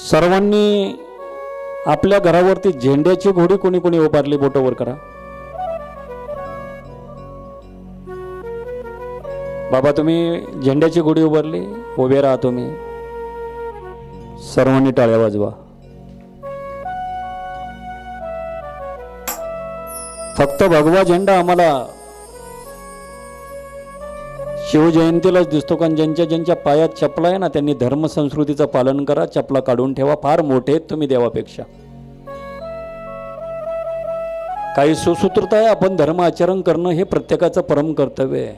सर्वांनी आपल्या घरावरती झेंड्याची घोडी कोणी कोणी उभारली, बोटं वर करा. बाबा तुम्ही झेंड्याची घोडी उभारली, उभे राहा तुम्ही. सर्वांनी टाळ्या वाजवा. फक्त भगवा झेंडा आम्हाला शिवजयंतीलाच दिसतो, कारण ज्यांच्या ज्यांच्या पायात चपला आहे ना त्यांनी धर्म संस्कृतीचं पालन करा. चपला काढून ठेवा, फार मोठे आहेत तुम्ही देवापेक्षा. काही सुसूत्रता आहे, आपण धर्म आचरण करणं हे प्रत्येकाचं परम कर्तव्य आहे.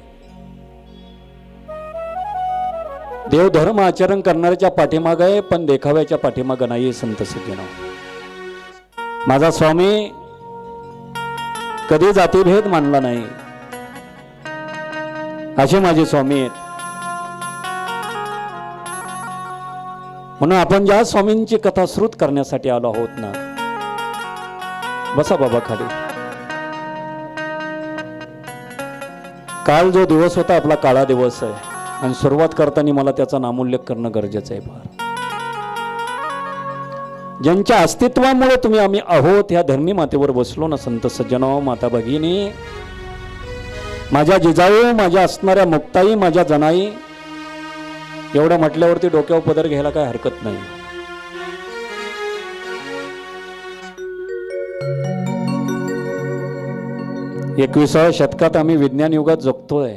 देव धर्म आचरण करणाऱ्याच्या पाठीमाग आहे, पण देखाव्याच्या पाठीमाग नाही. संत सज्जनो, माझा स्वामी कधी जातीभेद मानला नाही, असे माझे स्वामी आहेत. म्हणून आपण ज्या स्वामींची कथा श्रुत करण्यासाठी आलो आहोत ना, बसा बाबा खाली. काल जो दिवस होता आपला काळा दिवस आहे, आणि सुरुवात करताना मला त्याचा नामोल्लेख करणं गरजेचं आहे. फार ज्यांच्या अस्तित्वामुळे तुम्ही आम्ही आहोत, ह्या धर्मी मातेवर बसलो ना संत सज्जनो, माता भगिनी, माझ्या जिजाऊ, माझ्या असणाऱ्या मुक्ताई, माझ्या जनाई, एवढं म्हटल्यावरती डोक्यावर पदर घ्यायला काय हरकत नाही. एकविसाव्या शतकात आम्ही विज्ञान युगात जगतोय.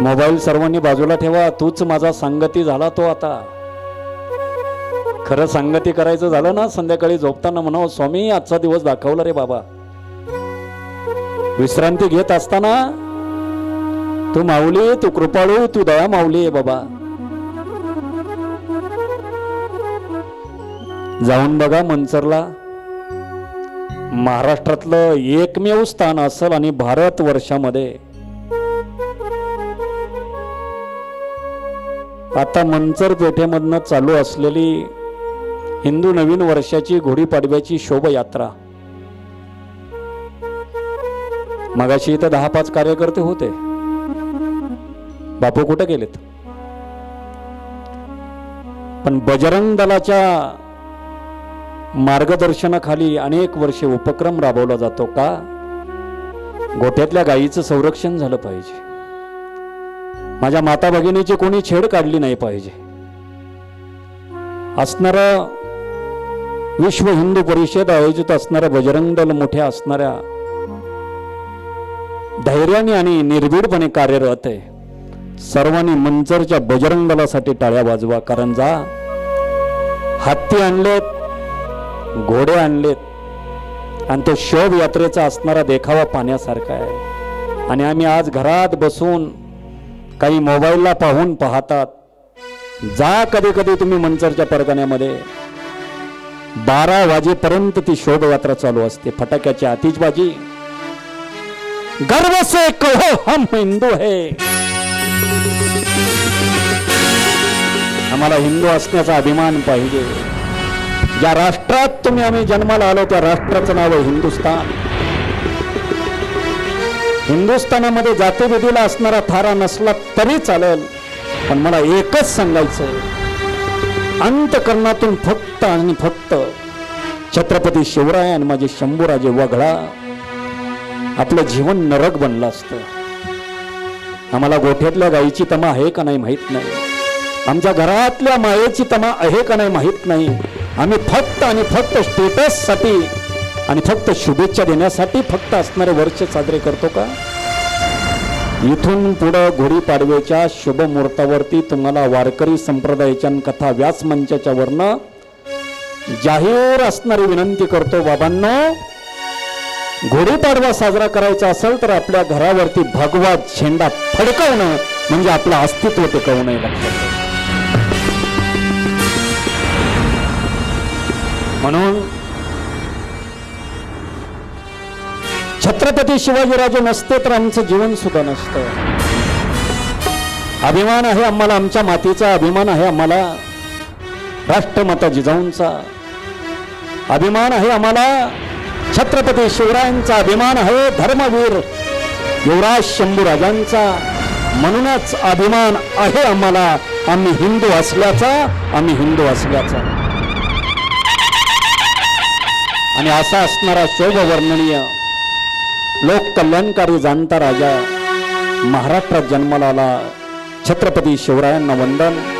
मोबाईल सर्वांनी बाजूला ठेवा. तूच माझा संगती झाला तो आता. खरं संगती करायचं झालं ना, संध्याकाळी झोपताना म्हणावं, स्वामी आजचा दिवस दाखवला रे बाबा. विश्रांती घेत असताना तू माऊली, तू कृपाळू, तू दया माऊली आहे बाबा. जाऊन बघा मंचरला, महाराष्ट्रातलं एकमेव स्थान असेल आणि भारत वर्षामध्ये आता मंचर पेठेमधनं चालू असलेली हिंदू नवीन वर्षाची गुढीपाडव्याची शोभायात्रा. मगाशी इथं 10-5 कार्यकर्ते होते. बापू कुठे गेलेत? पण बजरंग दलाच्या मार्गदर्शनाखाली अनेक वर्षे उपक्रम राबवला जातो का? गोठ्यातल्या गायीचं संरक्षण झालं पाहिजे, माझ्या माता भगिनीची कोणी छेड काढली नाही पाहिजे. असणारं विश्व हिंदू परिषद आयोजित असणाऱ्या बजरंग दल मोठ्या असणाऱ्या धैर्याने आणि निर्भीडपणे कार्यरत आहे. सर्वांनी मंचरच्या बजरंग दलासाठी टाळ्या वाजवा. कारण जा हत्ती आणलेत, घोडे आणलेत, आणि तो शोभ यात्रेचा असणारा देखावा पाहण्यासारखा आहे. आणि आम्ही आज घरात बसून काही मोबाईलला पाहतात. जा कधी कधी तुम्ही मंचरच्या परगण्यामध्ये 12 वाजेपर्यंत ती शोभायात्रा चालू असते. फटाक्याची आतिषबाजी. गर्व से कहो हम हिंदू है. आम्हाला हिंदू असण्याचा अभिमान पाहिजे. ज्या राष्ट्रात तुम्ही आम्ही जन्माला आलो त्या राष्ट्राचं नाव आहे हिंदुस्थान. हिंदुस्थानामध्ये जातीभेदीला असणारा थारा नसला तरी चालेल, पण मला एकच सांगायचंय, अंतकरणातून फक्त आणि फक्त छत्रपती शिवराय आणि माझे शंभूराजे वघळा आपलं जीवन नरक बनलं असतं. आम्हाला गोठ्यातल्या गायीची तमा आहे का नाही माहित नाही, आमच्या घरातल्या मायेची तमा आहे का नाही माहित नाही. आम्ही फक्त आणि फक्त स्टेटससाठी आणि फक्त शुभेच्छा देण्यासाठी फक्त असणारे वर्ष साजरे करतो का? इथून पुढे गुढीपाडव्याच्या शुभ मुहूर्तावरती तुम्हाला वारकरी संप्रदायाच्या कथा व्यासमंचाच्या वरनं जाहीर असणारी विनंती करतो, बाबांनो, गुढीपाडवा साजरा करायचा असेल तर आपल्या घरावरती भगवा झेंडा फडकवणं म्हणजे आपलं अस्तित्व टिकवणं आहे. लक्षात. म्हणून छत्रपती शिवाजीराजे नसते तर आमचं जीवन सुद्धा नसतं. अभिमान आहे आम्हाला आमच्या मातीचा, अभिमान आहे आम्हाला राष्ट्रमाता जिजाऊंचा, अभिमान आहे आम्हाला छत्रपती शिवरायांचा, अभिमान आहे धर्मवीर युवराज शंभूराजांचा. म्हणूनच अभिमान आहे आम्हाला आम्ही हिंदू असल्याचा, आम्ही हिंदू असल्याचा. आणि असा असणारा शोभवर्णनीय लोक कल्याणकारी जाणता राजा महाराष्ट्रात जन्माला आला. छत्रपती शिवरायांना वंदन.